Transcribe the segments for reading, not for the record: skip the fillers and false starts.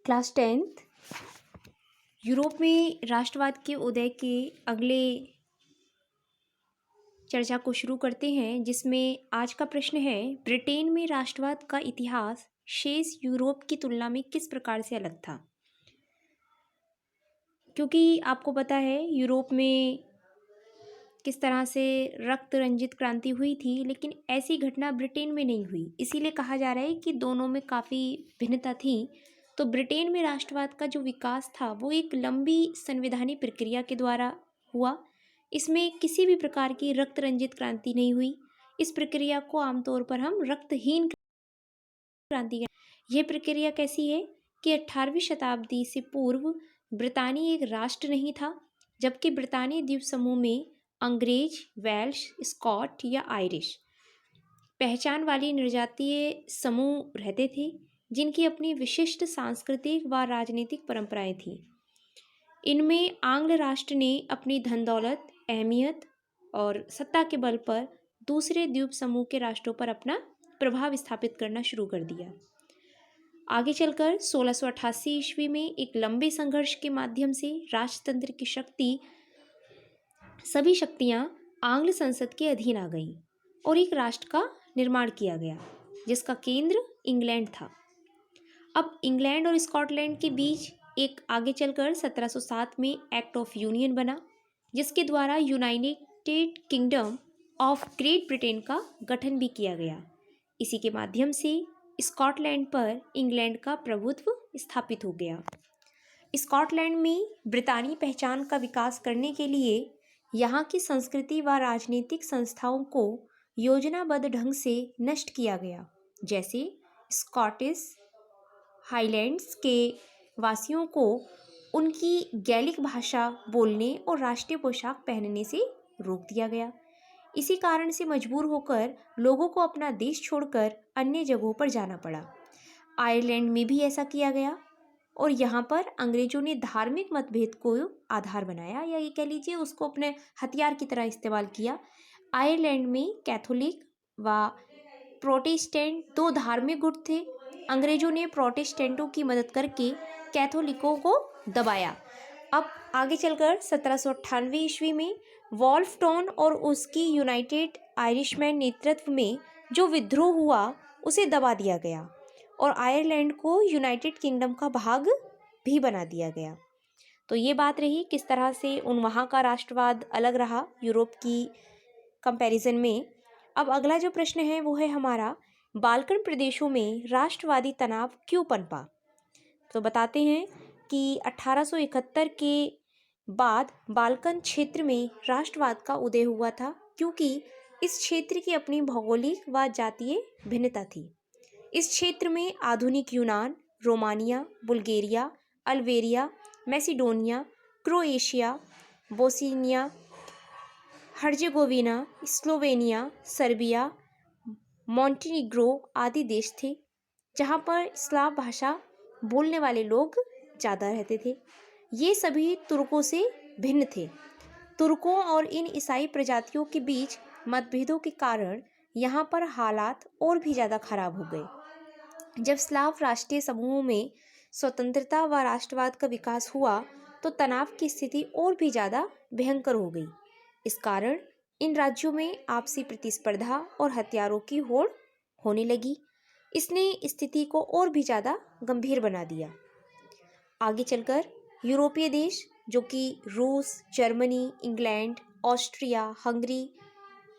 Class 10th Europe में राष्ट्रवाद के उदय के अगले चर्चा को शुरू करते हैं, जिसमें आज का प्रश्न है, ब्रिटेन में राष्ट्रवाद का इतिहास शेष यूरोप की तुलना में किस प्रकार से अलग था। क्योंकि आपको पता है यूरोप में किस तरह से रक्त रंजित क्रांति हुई थी, लेकिन ऐसी घटना ब्रिटेन में नहीं हुई। इसीलिए कहा जा रहा है कि दोनों में काफ़ी भिन्नता थी। तो ब्रिटेन में राष्ट्रवाद का जो विकास था वो एक लंबी संवैधानिक प्रक्रिया के द्वारा हुआ। इसमें किसी भी प्रकार की रक्त रंजित क्रांति नहीं हुई। इस प्रक्रिया को आमतौर पर हम रक्तहीन क्रांति कहते हैं। यह प्रक्रिया कैसी है कि 18वीं शताब्दी से पूर्व ब्रितानी एक राष्ट्र नहीं था, जबकि ब्रितानी द्वीप समूह में अंग्रेज, वेल्श, स्कॉट या आयरिश पहचान वाली निर्जातीय समूह रहते थे, जिनकी अपनी विशिष्ट सांस्कृतिक व राजनीतिक परंपराएं थीं। इनमें आंग्ल राष्ट्र ने अपनी धन दौलत, अहमियत और सत्ता के बल पर दूसरे द्वीप समूह के राष्ट्रों पर अपना प्रभाव स्थापित करना शुरू कर दिया। आगे चलकर 1688 ईस्वी में एक लंबे संघर्ष के माध्यम से राजतंत्र की सभी शक्तियां आंग्ल संसद के अधीन आ गईं और एक राष्ट्र का निर्माण किया गया, जिसका केंद्र इंग्लैंड था। अब इंग्लैंड और स्कॉटलैंड के बीच एक आगे चलकर 1707 में एक्ट ऑफ यूनियन बना, जिसके द्वारा United kingdom of great Britain का गठन भी किया गया। इसी के माध्यम से स्कॉटलैंड पर इंग्लैंड का प्रभुत्व स्थापित हो गया। स्कॉटलैंड में ब्रितानी पहचान का विकास करने के लिए यहाँ की संस्कृति व राजनीतिक संस्थाओं को योजनाबद्ध ढंग से नष्ट किया गया। जैसे स्कॉटिश हाईलैंड्स के वासियों को उनकी गैलिक भाषा बोलने और राष्ट्रीय पोशाक पहनने से रोक दिया गया। इसी कारण से मजबूर होकर लोगों को अपना देश छोड़कर अन्य जगहों पर जाना पड़ा। आयरलैंड में भी ऐसा किया गया और यहाँ पर अंग्रेजों ने धार्मिक मतभेद को आधार बनाया, या ये कह लीजिए उसको अपने हथियार की तरह इस्तेमाल किया। आयरलैंड में कैथोलिक व प्रोटेस्टेंट दो धार्मिक गुट थे। अंग्रेजों ने प्रोटेस्टेंटों की मदद करके कैथोलिकों को दबाया। अब आगे चलकर 1798 ईस्वी में वॉल्फ टाउन और उसकी यूनाइटेड आयरिशमैन नेतृत्व में जो विद्रोह हुआ उसे दबा दिया गया और आयरलैंड को यूनाइटेड किंगडम का भाग भी बना दिया गया। तो ये बात रही किस तरह से वहाँ का राष्ट्रवाद अलग रहा यूरोप की कंपैरिजन में। अब अगला जो प्रश्न है वो है हमारा, बाल्कन प्रदेशों में राष्ट्रवादी तनाव क्यों पनपा। तो बताते हैं कि 1871 के बाद बाल्कन क्षेत्र में राष्ट्रवाद का उदय हुआ था, क्योंकि इस क्षेत्र की अपनी भौगोलिक व जातीय भिन्नता थी। इस क्षेत्र में आधुनिक यूनान, Romania, Bulgaria, Albania, Macedonia, Croatia, Bosnia Herzegovina, Slovenia, Serbia, Montenegro आदि देश थे, जहाँ पर स्लाव भाषा बोलने वाले लोग ज़्यादा रहते थे। ये सभी तुर्कों से भिन्न थे। तुर्कों और इन ईसाई प्रजातियों के बीच मतभेदों के कारण यहाँ पर हालात और भी ज़्यादा खराब हो गए। जब स्लाव राष्ट्रीय समूहों में स्वतंत्रता व राष्ट्रवाद का विकास हुआ तो तनाव की स्थिति और भी ज़्यादा भयंकर हो गई। इस कारण इन राज्यों में आपसी प्रतिस्पर्धा और हथियारों की होड़ होने लगी। इसने स्थिति को और भी ज़्यादा गंभीर बना दिया। आगे चलकर यूरोपीय देश जो कि रूस, जर्मनी, इंग्लैंड, ऑस्ट्रिया, हंगरी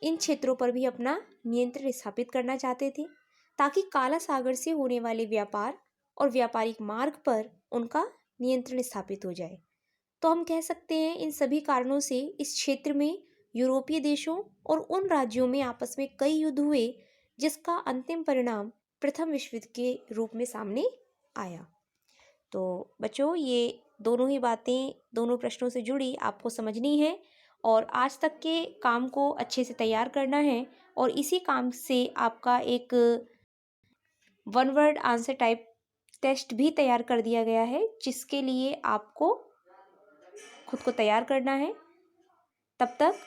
इन क्षेत्रों पर भी अपना नियंत्रण स्थापित करना चाहते थे, ताकि काला सागर से होने वाले व्यापार और व्यापारिक मार्ग पर उनका नियंत्रण स्थापित हो जाए। तो हम कह सकते हैं इन सभी कारणों से इस क्षेत्र में यूरोपीय देशों और उन राज्यों में आपस में कई युद्ध हुए, जिसका अंतिम परिणाम प्रथम विश्व युद्ध के रूप में सामने आया। तो बच्चों, ये दोनों ही बातें दोनों प्रश्नों से जुड़ी आपको समझनी है और आज तक के काम को अच्छे से तैयार करना है। और इसी काम से आपका एक 1 वर्ड आंसर टाइप टेस्ट भी तैयार कर दिया गया है, जिसके लिए आपको खुद को तैयार करना है। तब तक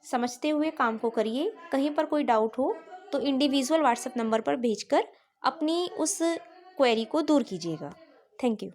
समझते हुए काम को करिए। कहीं पर कोई डाउट हो तो इंडिविजुअल व्हाट्सएप नंबर पर भेजकर अपनी उस क्वेरी को दूर कीजिएगा। Thank you.